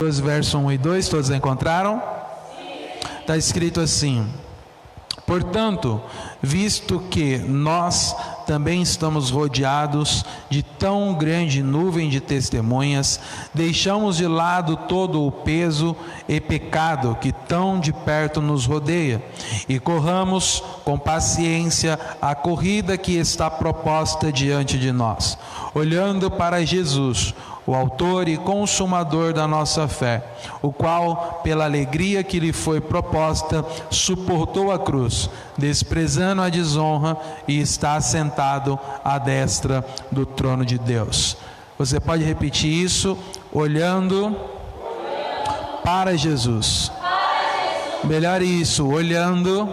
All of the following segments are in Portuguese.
Verso 1 e 2, todos encontraram? Está escrito assim: portanto, visto que nós também estamos rodeados de tão grande nuvem de testemunhas, deixamos de lado todo o peso e pecado que tão de perto nos rodeia, e corramos com paciência a corrida que está proposta diante de nós, olhando para Jesus, o autor e consumador da nossa fé, o qual, pela alegria que lhe foi proposta, suportou a cruz, desprezando a desonra, e está sentado à destra do trono de Deus. Você pode repetir isso, olhando para Jesus. Melhor isso, olhando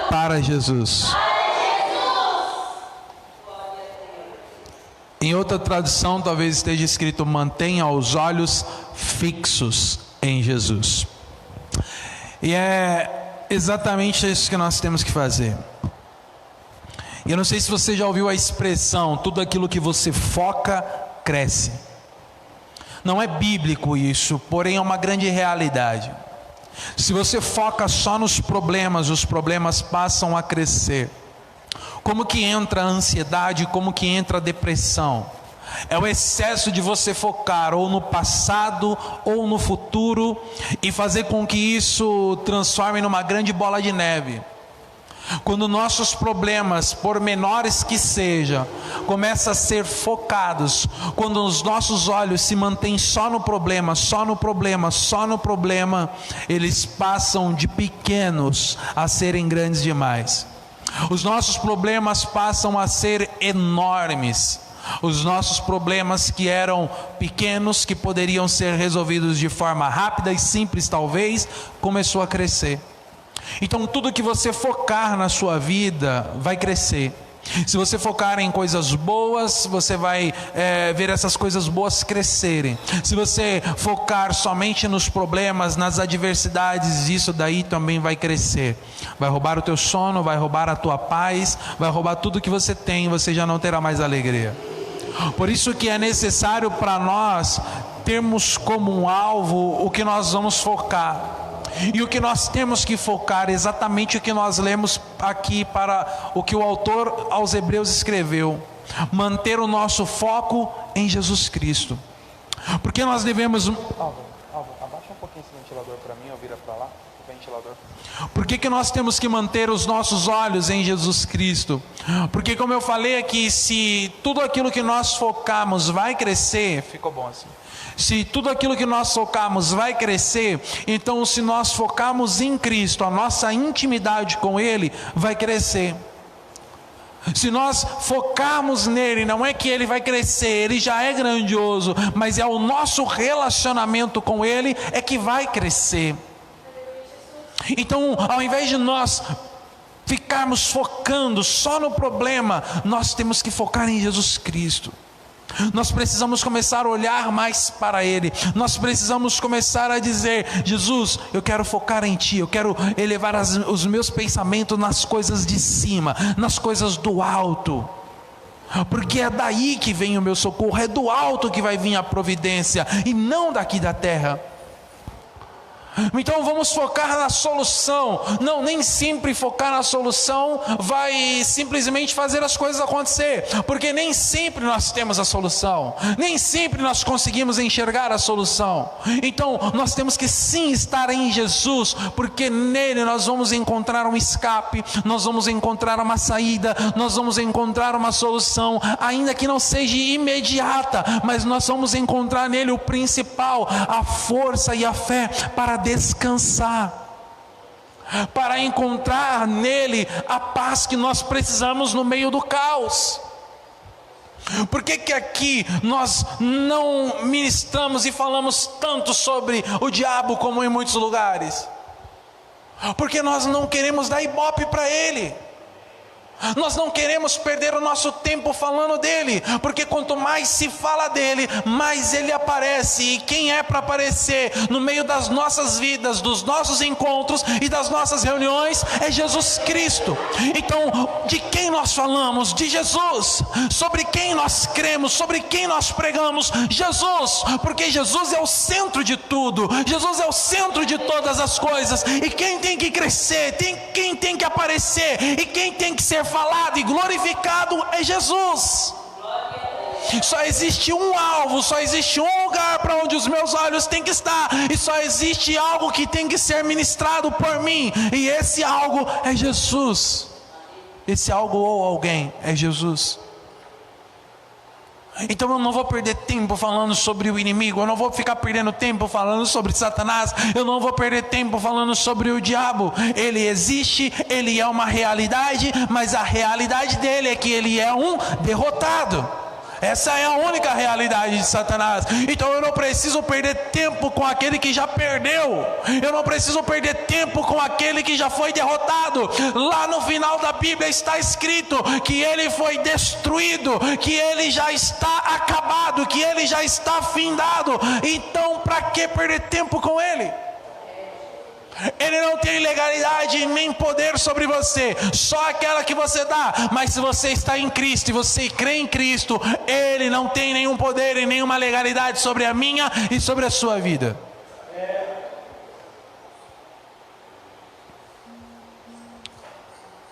para Jesus. Em outra tradução, talvez esteja escrito: mantenha os olhos fixos em Jesus. E é exatamente isso que nós temos que fazer. E eu não sei se você já ouviu a expressão: tudo aquilo que você foca, cresce. Não é bíblico isso, porém é uma grande realidade. Se você foca só nos problemas, os problemas passam a crescer. Como que entra a ansiedade, como que entra a depressão? É o excesso de você focar ou no passado ou no futuro e fazer com que isso transforme numa grande bola de neve. Quando nossos problemas, por menores que sejam, começam a ser focados, quando os nossos olhos se mantêm só no problema, só no problema, só no problema, eles passam de pequenos a serem grandes demais. Os nossos problemas passam a ser enormes. Os nossos problemas que eram pequenos, que poderiam ser resolvidos de forma rápida e simples talvez, começou a crescer. Então tudo que você focar na sua vida vai crescer. Se você focar em coisas boas, você vai ver essas coisas boas crescerem. Se você focar somente nos problemas, nas adversidades, isso daí também vai crescer. Vai roubar o teu sono, vai roubar a tua paz, vai roubar tudo que você tem, você já não terá mais alegria. Por isso que é necessário para nós termos como um alvo o que nós vamos focar. E o que nós temos que focar é exatamente o que nós lemos aqui, para o que o autor aos Hebreus escreveu: manter o nosso foco em Jesus Cristo. Porque nós devemos... abaixa um pouquinho esse ventilador para mim, ou vira para lá, o ventilador. Por que nós temos que manter os nossos olhos em Jesus Cristo? Porque, como eu falei aqui, se tudo aquilo que nós focamos vai crescer, ficou bom assim. Se tudo aquilo que nós focarmos vai crescer, então se nós focarmos em Cristo, a nossa intimidade com Ele vai crescer. Se nós focarmos nele, não é que Ele vai crescer, Ele já é grandioso, mas é o nosso relacionamento com Ele é que vai crescer. Então, ao invés de nós ficarmos focando só no problema, nós temos que focar em Jesus Cristo. Nós precisamos começar a olhar mais para Ele. Nós precisamos começar a dizer: Jesus, eu quero focar em Ti. Eu quero elevar os meus pensamentos nas coisas de cima, nas coisas do alto. Porque é daí que vem o meu socorro. É do alto que vai vir a providência, e não daqui da terra. Então vamos focar na solução. Não, nem sempre focar na solução vai simplesmente fazer as coisas acontecer, porque nem sempre nós temos a solução, nem sempre nós conseguimos enxergar a solução. Então nós temos que sim estar em Jesus, porque nele nós vamos encontrar um escape, nós vamos encontrar uma saída, nós vamos encontrar uma solução, ainda que não seja imediata, mas nós vamos encontrar nele o principal, a força e a fé para descansar, para encontrar nele a paz que nós precisamos no meio do caos. Por que aqui nós não ministramos e falamos tanto sobre o diabo como em muitos lugares? Porque nós não queremos dar ibope para ele. Nós não queremos perder o nosso tempo falando dele, porque quanto mais se fala dele, mais ele aparece. E quem é para aparecer no meio das nossas vidas, dos nossos encontros e das nossas reuniões é Jesus Cristo. Então, de quem nós falamos? De Jesus. Sobre quem nós cremos? Sobre quem nós pregamos? Jesus, porque Jesus é o centro de tudo. Jesus é o centro de todas as coisas. E quem tem que crescer, quem tem que aparecer e quem tem que ser falado e glorificado é Jesus. Só existe um alvo, só existe um lugar para onde os meus olhos têm que estar, e só existe algo que tem que ser ministrado por mim, e esse algo é Jesus. Esse algo ou alguém é Jesus. Então eu não vou perder tempo falando sobre o inimigo, eu não vou ficar perdendo tempo falando sobre Satanás, eu não vou perder tempo falando sobre o diabo. Ele existe, ele é uma realidade, mas a realidade dele é que ele é um derrotado. Essa é a única realidade de Satanás. Então eu não preciso perder tempo com aquele que já perdeu. Eu não preciso perder tempo com aquele que já foi derrotado. Lá no final da Bíblia está escrito que ele foi destruído, que ele já está acabado, que ele já está findado. Então para que perder tempo com ele? Ele não tem legalidade nem poder sobre você, só aquela que você dá. Mas se você está em Cristo e você crê em Cristo, ele não tem nenhum poder e nenhuma legalidade sobre a minha e sobre a sua vida.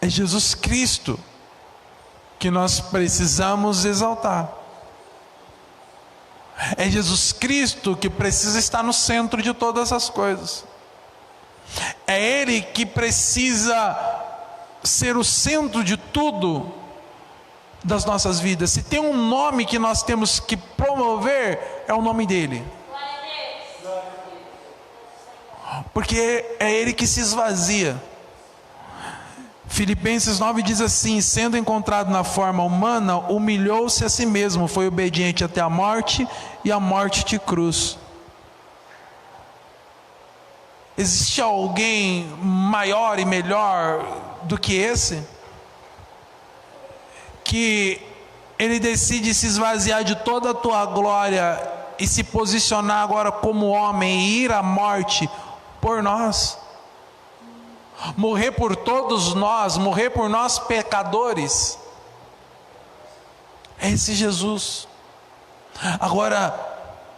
É Jesus Cristo que nós precisamos exaltar. É Jesus Cristo que precisa estar no centro de todas as coisas. É Ele que precisa ser o centro de tudo das nossas vidas. Se tem um nome que nós temos que promover, é o nome dEle. Porque é Ele que se esvazia. Filipenses 9 diz assim: sendo encontrado na forma humana, humilhou-se a si mesmo, foi obediente até a morte e a morte de cruz. Existe alguém maior e melhor do que esse? Que ele decide se esvaziar de toda a tua glória e se posicionar agora como homem e ir à morte por nós. Morrer por todos nós, morrer por nós pecadores. É esse Jesus. Agora,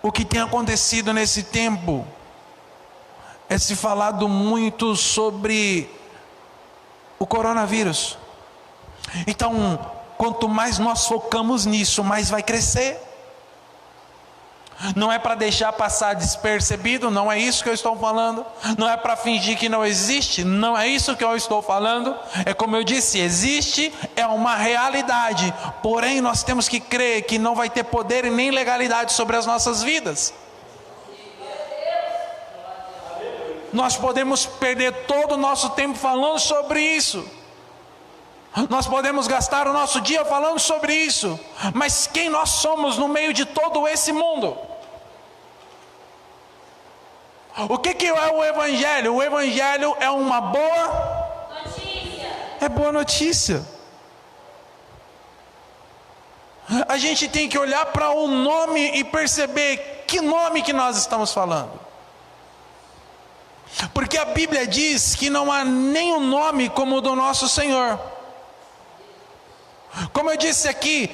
o que tem acontecido nesse tempo é se falado muito sobre o coronavírus. Então, quanto mais nós focamos nisso, mais vai crescer. Não é para deixar passar despercebido, não é isso que eu estou falando. Não é para fingir que não existe, não é isso que eu estou falando. É como eu disse, existe, é uma realidade. Porém, nós temos que crer que não vai ter poder e nem legalidade sobre as nossas vidas. Nós podemos perder todo o nosso tempo falando sobre isso. Nós podemos gastar o nosso dia falando sobre isso. Mas quem nós somos no meio de todo esse mundo? O que é o Evangelho? O Evangelho é uma boa notícia. É boa notícia. A gente tem que olhar para o nome e perceber que nome que nós estamos falando. Porque a Bíblia diz que não há nenhum nome como o do nosso Senhor. Como eu disse aqui,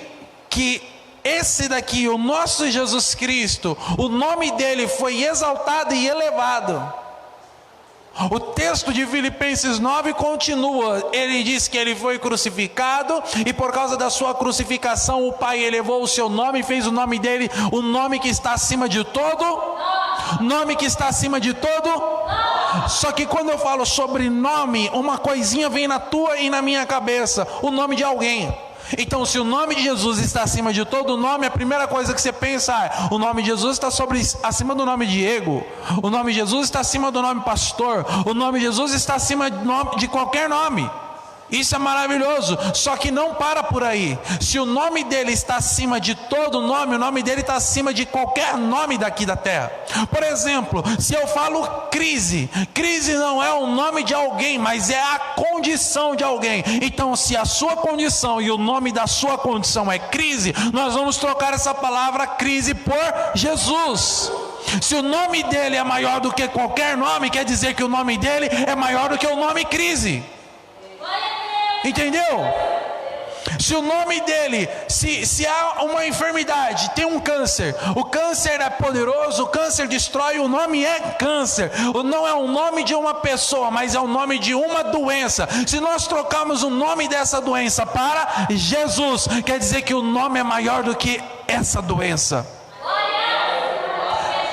que esse daqui, o nosso Jesus Cristo, o nome dele foi exaltado e elevado. O texto de Filipenses 9 continua, ele diz que ele foi crucificado, e por causa da sua crucificação, o Pai elevou o seu nome e fez o nome dele, o nome que está acima de todo, nome que está acima de todo. Só que quando eu falo sobre nome, uma coisinha vem na tua e na minha cabeça, o nome de alguém. Então, se o nome de Jesus está acima de todo nome, a primeira coisa que você pensa é: o nome de Jesus está acima do nome Diego, o nome de Jesus está acima do nome pastor, o nome de Jesus está acima de qualquer nome. Isso é maravilhoso, só que não para por aí. Se o nome dele está acima de todo nome, o nome dele está acima de qualquer nome daqui da terra. Por exemplo, se eu falo crise, crise não é o nome de alguém, mas é a condição de alguém. Então, se a sua condição e o nome da sua condição é crise, nós vamos trocar essa palavra crise por Jesus. Se o nome dele é maior do que qualquer nome, quer dizer que o nome dele é maior do que o nome crise. Entendeu? Se o nome dele, se há uma enfermidade, tem um câncer, o câncer é poderoso, o câncer destrói, o nome é câncer. Não é o nome de uma pessoa, mas é o nome de uma doença. Se nós trocarmos o nome dessa doença para Jesus, quer dizer que o nome é maior do que essa doença.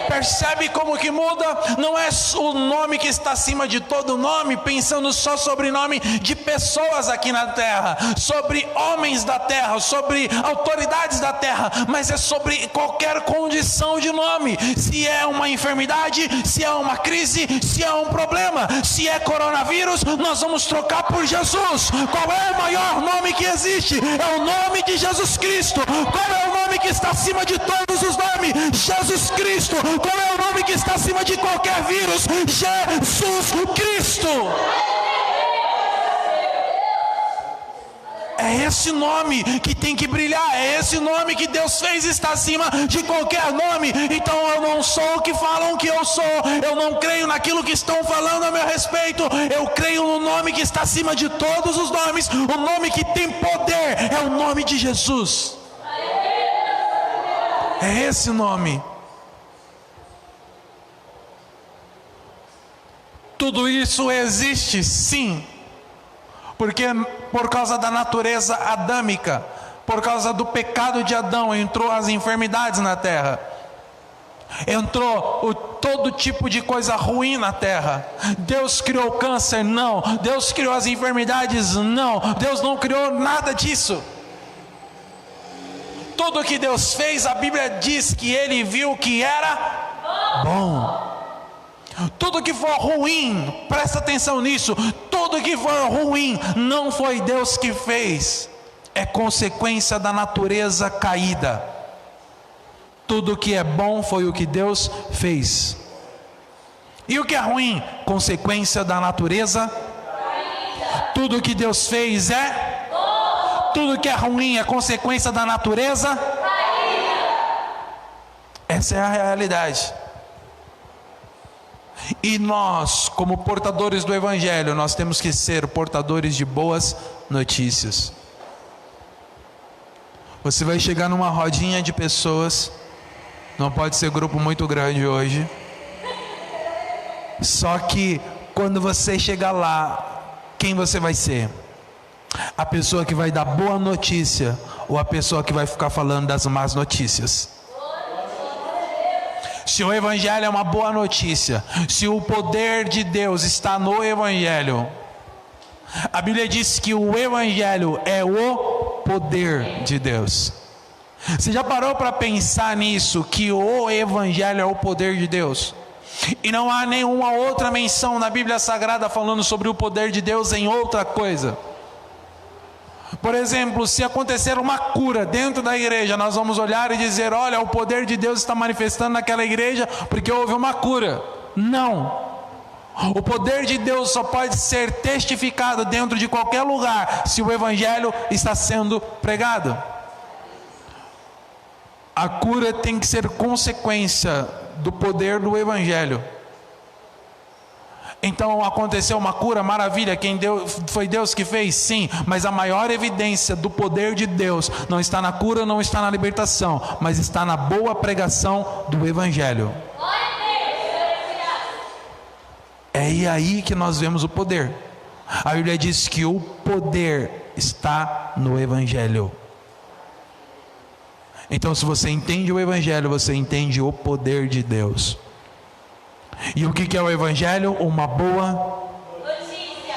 Percebe como que muda? Não é o nome que está acima de todo nome, pensando só sobre nome de pessoas aqui na terra, sobre homens da terra, sobre autoridades da terra, mas é sobre qualquer condição de nome. Se é uma enfermidade, se é uma crise, se é um problema, se é coronavírus, nós vamos trocar por Jesus. Qual é o maior nome que existe? É o nome de Jesus Cristo. Qual é o nome que está acima de todos os nomes? Jesus Cristo. Qual é o nome que está acima de qualquer vírus? Jesus Cristo. É esse nome que tem que brilhar, é esse nome que Deus fez estar acima de qualquer nome. Então eu não sou o que falam que eu sou, eu não creio naquilo que estão falando a meu respeito, eu creio no nome que está acima de todos os nomes, o nome que tem poder, é o nome de Jesus. É esse nome. Tudo isso existe, sim, porque por causa da natureza adâmica, por causa do pecado de Adão, entrou as enfermidades na terra, entrou todo tipo de coisa ruim na terra. Deus criou o câncer? Não. Deus criou as enfermidades? Não. Deus não criou nada disso. Tudo que Deus fez, a Bíblia diz que Ele viu que era bom. Tudo que for ruim, presta atenção nisso, tudo que for ruim, não foi Deus que fez, é consequência da natureza caída. Tudo que é bom foi o que Deus fez. E o que é ruim? Consequência da natureza caída. Tudo que Deus fez é bom. Tudo que é ruim é consequência da natureza caída. Essa é a realidade. E nós, como portadores do Evangelho, nós temos que ser portadores de boas notícias. Você vai chegar numa rodinha de pessoas, não pode ser grupo muito grande hoje, só que quando você chegar lá, quem você vai ser? A pessoa que vai dar boa notícia ou a pessoa que vai ficar falando das más notícias? Se o Evangelho é uma boa notícia, se o poder de Deus está no Evangelho, a Bíblia diz que o Evangelho é o poder de Deus. Você já parou para pensar nisso, que o Evangelho é o poder de Deus? E não há nenhuma outra menção na Bíblia Sagrada falando sobre o poder de Deus em outra coisa. Por exemplo, se acontecer uma cura dentro da igreja, nós vamos olhar e dizer: olha, o poder de Deus está manifestando naquela igreja porque houve uma cura. Não. O poder de Deus só pode ser testificado dentro de qualquer lugar se o Evangelho está sendo pregado. A cura tem que ser consequência do poder do Evangelho. Então aconteceu uma cura, maravilha, quem deu, foi Deus que fez? Sim, mas a maior evidência do poder de Deus não está na cura, não está na libertação, mas está na boa pregação do Evangelho. É aí que nós vemos o poder. A Bíblia diz que o poder está no Evangelho. Então, se você entende o Evangelho, você entende o poder de Deus. E o que é o Evangelho? Uma boa notícia.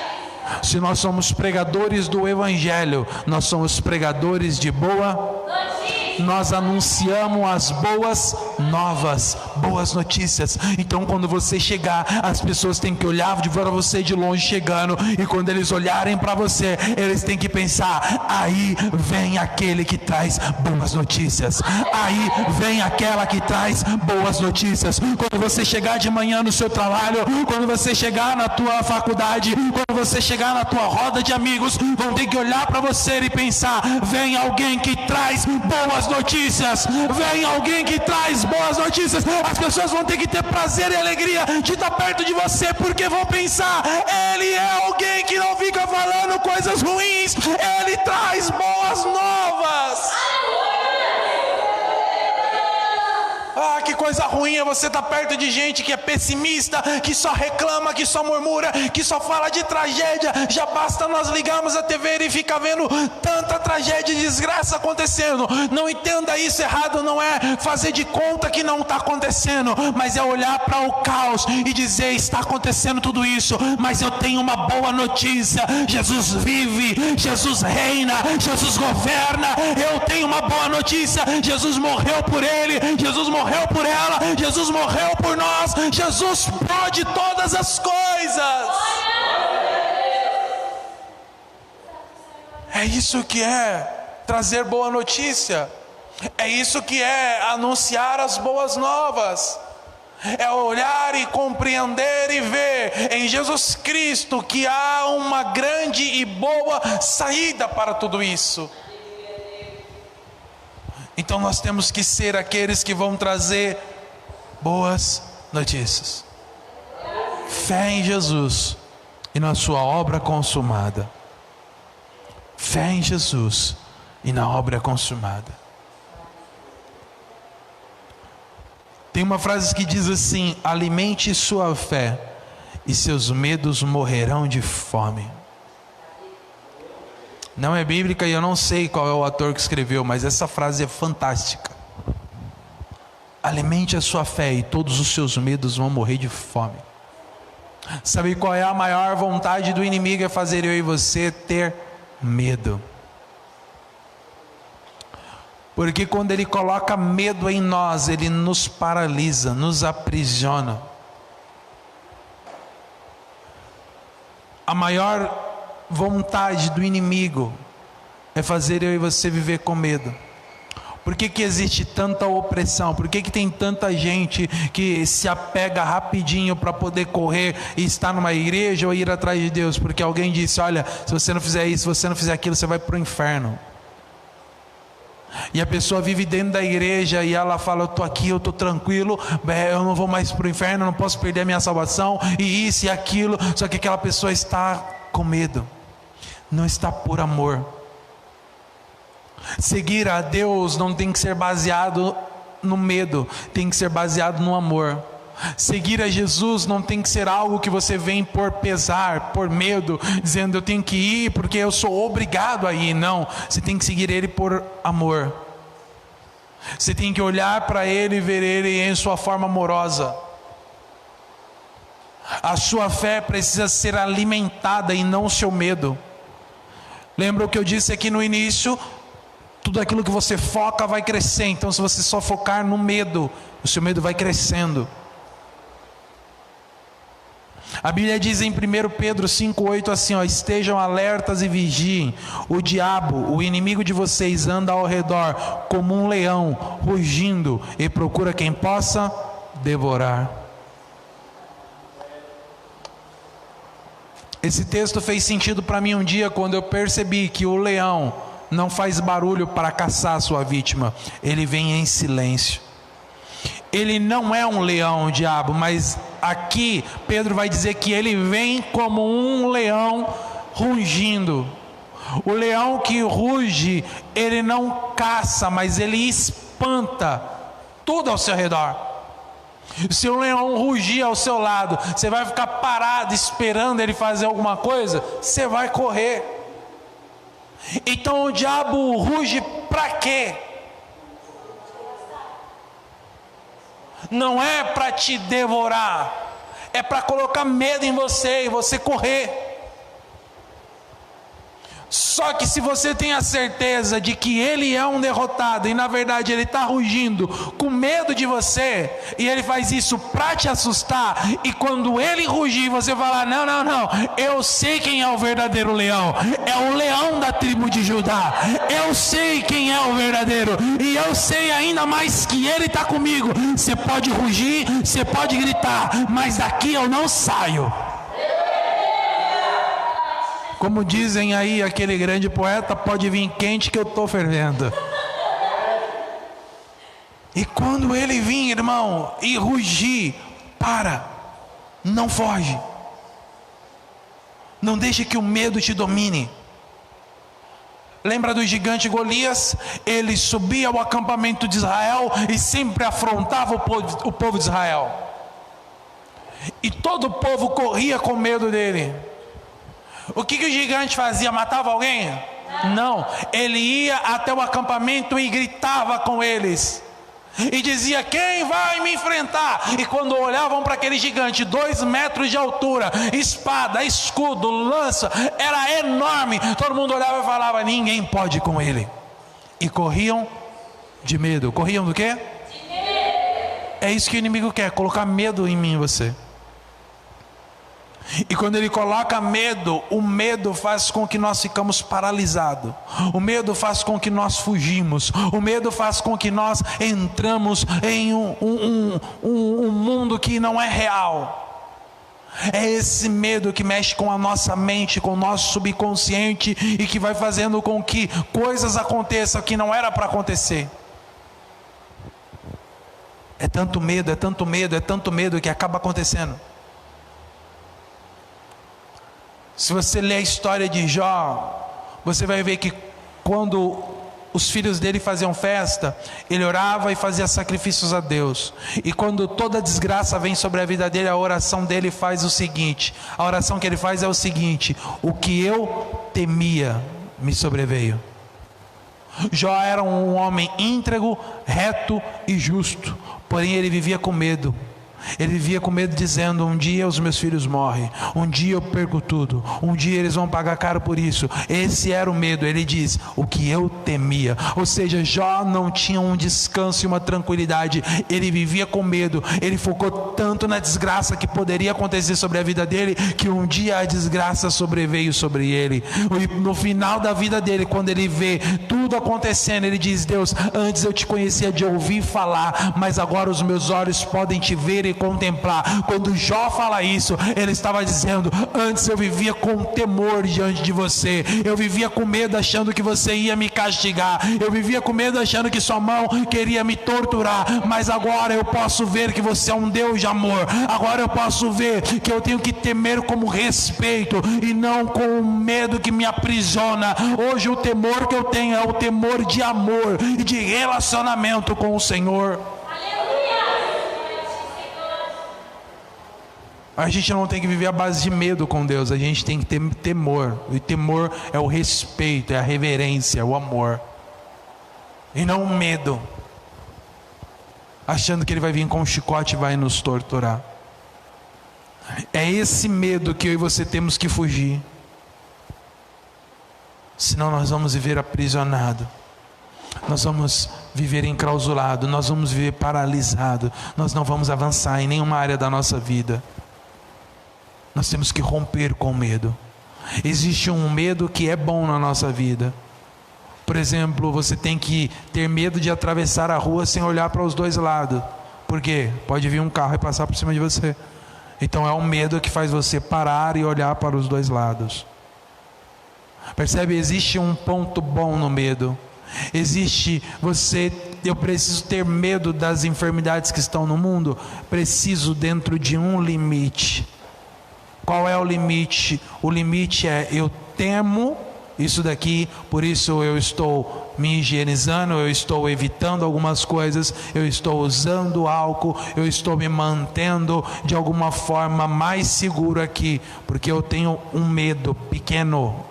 Se nós somos pregadores do Evangelho, nós somos pregadores de boa notícia. nós anunciamos as boas novas, boas notícias. Então quando você chegar, as pessoas têm que olhar para você de longe chegando, e quando eles olharem para você, eles têm que pensar: aí vem aquele que traz boas notícias, aí vem aquela que traz boas notícias. Quando você chegar de manhã no seu trabalho, quando você chegar na tua faculdade, quando você chegar na tua roda de amigos, vão ter que olhar para você e pensar: vem alguém que traz boas notícias, vem alguém que traz boas notícias. As pessoas vão ter que ter prazer e alegria de estar perto de você, porque vão pensar: ele é alguém que não fica falando coisas ruins, ele traz boas novas. Ah, que coisa ruim é você estar perto de gente que é pessimista, que só reclama, que só murmura, que só fala de tragédia. Já basta nós ligarmos a TV e ficar vendo tanta tragédia e desgraça acontecendo. Não entenda isso errado, não é fazer de conta que não está acontecendo, mas é olhar para o caos e dizer: está acontecendo tudo isso, mas eu tenho uma boa notícia: Jesus vive, Jesus reina, Jesus governa. Eu tenho uma boa notícia: Jesus morreu por ele, Jesus morreu por ela, Jesus morreu por nós, Jesus pode todas as coisas. É isso que é trazer boa notícia, é isso que é anunciar as boas novas, é olhar e compreender e ver em Jesus Cristo que há uma grande e boa saída para tudo isso. Então nós temos que ser aqueles que vão trazer boas notícias. Fé em Jesus e na sua obra consumada. Fé em Jesus e na obra consumada. Tem uma frase que diz assim: alimente sua fé e seus medos morrerão de fome. Não é bíblica e eu não sei qual é o autor que escreveu, mas essa frase é fantástica. Alimente a sua fé e todos os seus medos vão morrer de fome. Sabe qual é a maior vontade do inimigo? É fazer eu e você ter medo. Porque quando ele coloca medo em nós, ele nos paralisa, nos aprisiona. A maior vontade do inimigo é fazer eu e você viver com medo. Por que existe tanta opressão? Por que tem tanta gente que se apega rapidinho para poder correr e estar numa igreja ou ir atrás de Deus? Porque alguém disse: olha, se você não fizer isso, se você não fizer aquilo, você vai para o inferno. E a pessoa vive dentro da igreja e ela fala: eu estou aqui, eu estou tranquilo, eu não vou mais para o inferno, eu não posso perder a minha salvação, e isso e aquilo. Só que aquela pessoa está com medo, não está por amor. Seguir a Deus não tem que ser baseado no medo, tem que ser baseado no amor. Seguir a Jesus não tem que ser algo que você vem por pesar, por medo, dizendo eu tenho que ir porque eu sou obrigado a ir. Não, você tem que seguir Ele por amor. Você tem que olhar para Ele e ver Ele em sua forma amorosa. A sua fé precisa ser alimentada e não o seu medo. Lembra o que eu disse aqui no início? Tudo aquilo que você foca vai crescer. Então se você só focar no medo, o seu medo vai crescendo. A Bíblia diz em 1 Pedro 5,8 assim: estejam alertas e vigiem. O diabo, o inimigo de vocês, anda ao redor como um leão, rugindo, e procura quem possa devorar. Esse texto fez sentido para mim um dia, quando eu percebi que o leão não faz barulho para caçar a sua vítima, ele vem em silêncio. Ele não é um leão, o diabo, mas aqui Pedro vai dizer que ele vem como um leão rugindo. O leão que ruge, ele não caça, mas ele espanta tudo ao seu redor. Se o leão rugir ao seu lado, você vai ficar parado esperando ele fazer alguma coisa? Você vai correr. Então o diabo ruge para quê? Não é para te devorar, é para colocar medo em você e você correr. Só que se você tem a certeza de que ele é um derrotado, e na verdade ele está rugindo com medo de você, e ele faz isso para te assustar, e quando ele rugir, você falar: não, eu sei quem é o verdadeiro leão, é o leão da tribo de Judá, eu sei quem é o verdadeiro, e eu sei ainda mais que ele está comigo. Você pode rugir, você pode gritar, mas daqui eu não saio. Como dizem aí aquele grande poeta, pode vir quente que eu estou fervendo. E quando ele vir, irmão, e rugir, não foge. Não deixe que o medo te domine. Lembra do gigante Golias? Ele subia ao acampamento de Israel e sempre afrontava o povo de Israel. E todo o povo corria com medo dele. O que o gigante fazia? Matava alguém? Não. Ele ia até o acampamento e gritava com eles. E dizia: quem vai me enfrentar? E quando olhavam para aquele gigante, 2 metros de altura, espada, escudo, lança, era enorme, todo mundo olhava e falava: ninguém pode com ele. E corriam de medo. Corriam do quê? De medo. É isso que o inimigo quer, colocar medo em mim e você. E quando ele coloca medo, o medo faz com que nós ficamos paralisados. O medo faz com que nós fugimos. O medo faz com que nós entramos em um mundo que não é real. É esse medo que mexe com a nossa mente, com o nosso subconsciente, e que vai fazendo com que coisas aconteçam que não era para acontecer. É tanto medo, é tanto medo, é tanto medo que acaba acontecendo. Se você ler a história de Jó, você vai ver que quando os filhos dele faziam festa, ele orava e fazia sacrifícios a Deus. E quando toda desgraça vem sobre a vida dele, a oração dele faz o seguinte: a oração que ele faz é o seguinte: o que eu temia me sobreveio. Jó era um homem íntegro, reto e justo, porém ele vivia com medo. Ele vivia com medo, dizendo: um dia os meus filhos morrem, um dia eu perco tudo, um dia eles vão pagar caro por isso. Esse era o medo. Ele diz: o que eu temia. Ou seja, Jó não tinha um descanso e uma tranquilidade. Ele vivia com medo. Ele focou tanto na desgraça que poderia acontecer sobre a vida dele, que um dia a desgraça sobreveio sobre ele. E no final da vida dele, quando ele vê tudo acontecendo, ele diz: Deus, antes eu te conhecia de ouvir falar, mas agora os meus olhos podem te ver e contemplar. Quando Jó fala isso, ele estava dizendo: antes eu vivia com temor diante de você, eu vivia com medo achando que você ia me castigar, eu vivia com medo achando que sua mão queria me torturar, mas agora eu posso ver que você é um Deus de amor. Agora eu posso ver que eu tenho que temer como respeito e não com o medo que me aprisiona. Hoje o temor que eu tenho é o temor de amor e de relacionamento com o Senhor. A gente não tem que viver à base de medo com Deus, a gente tem que ter temor. E temor é o respeito, é a reverência, é o amor. E não o medo, achando que Ele vai vir com um chicote e vai nos torturar. É esse medo que eu e você temos que fugir. Senão nós vamos viver aprisionado. Nós vamos viver enclausulado, nós vamos viver paralisado. Nós não vamos avançar em nenhuma área da nossa vida. Nós temos que romper com o medo. Existe um medo que é bom na nossa vida. Por exemplo, você tem que ter medo de atravessar a rua sem olhar para os dois lados. Por quê? Pode vir um carro e passar por cima de você. Então é um medo que faz você parar e olhar para os dois lados. Percebe? Existe um ponto bom no medo. Eu preciso ter medo das enfermidades que estão no mundo. Preciso dentro de um limite. Qual é o limite? O limite é: eu temo isso daqui, por isso eu estou me higienizando, eu estou evitando algumas coisas, eu estou usando álcool, eu estou me mantendo de alguma forma mais seguro aqui, porque eu tenho um medo pequeno.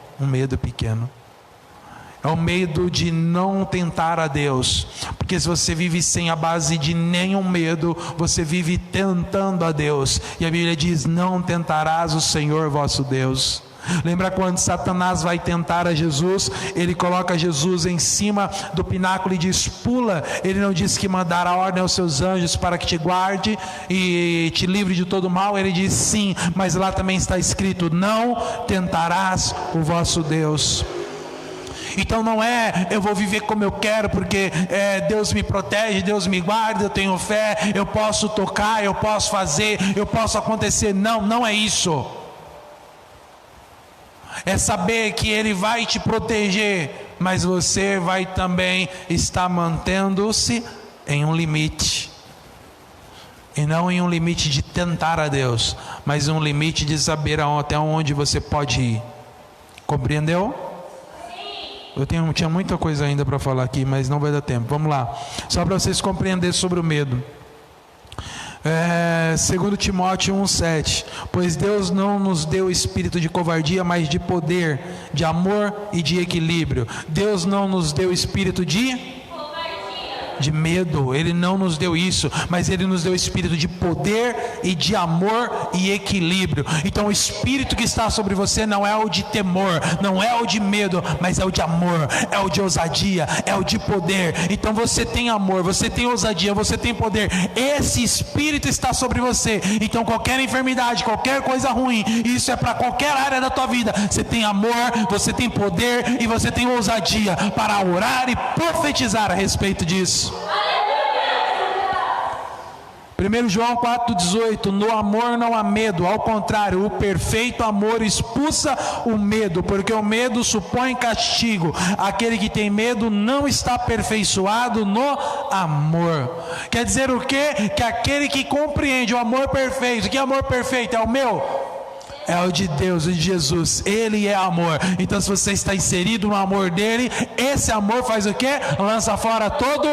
É o medo de não tentar a Deus, porque se você vive sem a base de nenhum medo, você vive tentando a Deus, e a Bíblia diz: não tentarás o Senhor vosso Deus. Lembra quando Satanás vai tentar a Jesus? Ele coloca Jesus em cima do pináculo e diz: pula. Ele não disse que mandará ordem aos seus anjos para que te guarde e te livre de todo mal. Ele diz sim, mas lá também está escrito: não tentarás o vosso Deus. Então não é eu vou viver como eu quero porque Deus me protege, Deus me guarda, eu tenho fé, eu posso tocar, eu posso fazer, eu posso acontecer. Não, não é isso. É saber que Ele vai te proteger, mas você vai também estar mantendo-se em um limite. E não em um limite de tentar a Deus, mas um limite de saber até onde você pode ir. Compreendeu? Eu tinha muita coisa ainda para falar aqui, mas não vai dar tempo. Vamos lá. Só para vocês compreenderem sobre o medo. 2 Timóteo 1,7. Pois Deus não nos deu espírito de covardia, mas de poder, de amor e de equilíbrio. Deus não nos deu espírito de medo. Ele não nos deu isso, mas Ele nos deu espírito de poder e de amor e equilíbrio. Então o espírito que está sobre você não é o de temor, não é o de medo, mas é o de amor, é o de ousadia, é o de poder. Então você tem amor, você tem ousadia, você tem poder. Esse espírito está sobre você. Então qualquer enfermidade, qualquer coisa ruim, isso é para qualquer área da tua vida. Você tem amor, você tem poder e você tem ousadia para orar e profetizar a respeito disso. 1 João 4,18. No amor não há medo, ao contrário, o perfeito amor expulsa o medo, porque o medo supõe castigo. Aquele que tem medo não está aperfeiçoado no amor. Quer dizer o quê? Que aquele que compreende o amor perfeito. Que amor perfeito? É o meu? É o de Deus, o de Jesus. Ele é amor. Então se você está inserido no amor dele, esse amor faz o quê? Lança fora todo.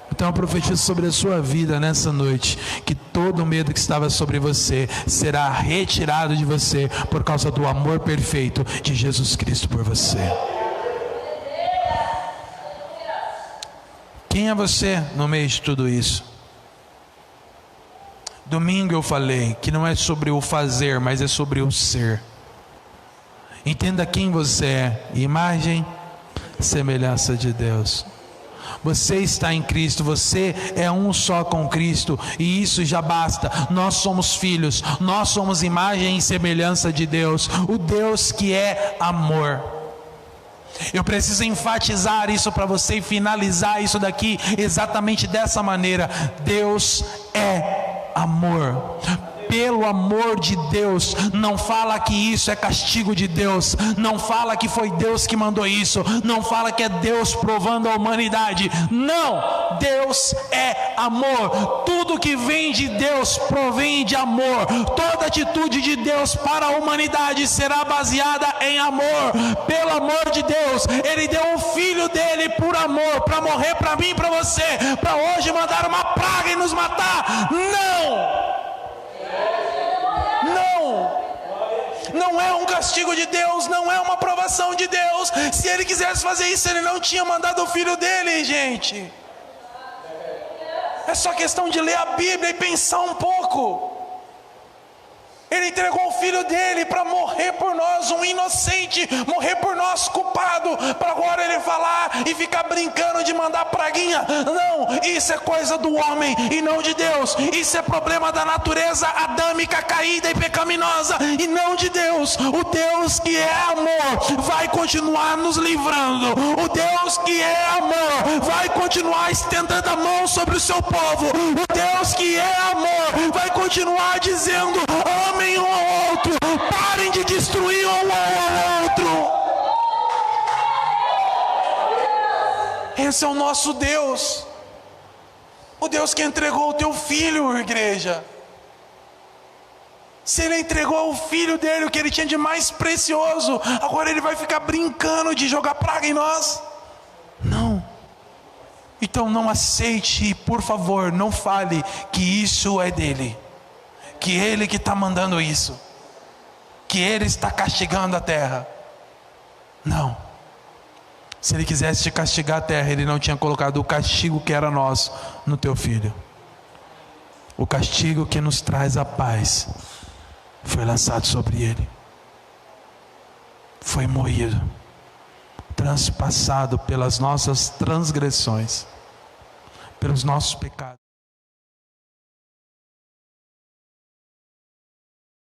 Então eu profetizo sobre a sua vida nessa noite, que todo medo que estava sobre você será retirado de você por causa do amor perfeito de Jesus Cristo por você. Quem é você no meio de tudo isso? Domingo eu falei que não é sobre o fazer, mas é sobre o ser. Entenda quem você é: imagem, semelhança de Deus. Você está em Cristo, você é um só com Cristo, e isso já basta. Nós somos filhos, nós somos imagem e semelhança de Deus, o Deus que é amor. Eu preciso enfatizar isso para você e finalizar isso daqui exatamente dessa maneira: Deus é amor. Pelo amor de Deus, não fala que isso é castigo de Deus, não fala que foi Deus que mandou isso, não fala que é Deus provando a humanidade. Não, Deus é amor. Tudo que vem de Deus provém de amor. Toda atitude de Deus para a humanidade será baseada em amor. Pelo amor de Deus, Ele deu o Filho dele por amor, para morrer para mim e para você, para hoje mandar uma praga e nos matar. Não é um castigo de Deus, não é uma provação de Deus. Se Ele quisesse fazer isso, Ele não tinha mandado o Filho dele, gente. É só questão de ler a Bíblia e pensar um pouco. Ele entregou o Filho dele para morrer por nós, um inocente, morrer por nós, culpado, para agora Ele falar e ficar brincando de mandar praguinha. Não, isso é coisa do homem e não de Deus. Isso é problema da natureza adâmica, caída e pecaminosa, e não de Deus. O Deus que é amor vai continuar nos livrando. O Deus que é amor vai continuar estendendo a mão sobre o seu povo. O Deus que é amor vai continuar dizendo: amem um ao outro, parem de destruir um ao outro. Esse é o nosso Deus, o Deus que entregou o teu filho, igreja. Se Ele entregou o Filho dele, o que Ele tinha de mais precioso, agora Ele vai ficar brincando de jogar praga em nós? Não. Então não aceite e, por favor, não fale que isso é dele, que Ele que está mandando isso, que Ele está castigando a terra. Não. Se Ele quisesse te castigar a terra, Ele não tinha colocado o castigo que era nosso no teu filho. o castigo que nos traz a paz foi lançado sobre ele. Foi moído, transpassado pelas nossas transgressões, pelos nossos pecados.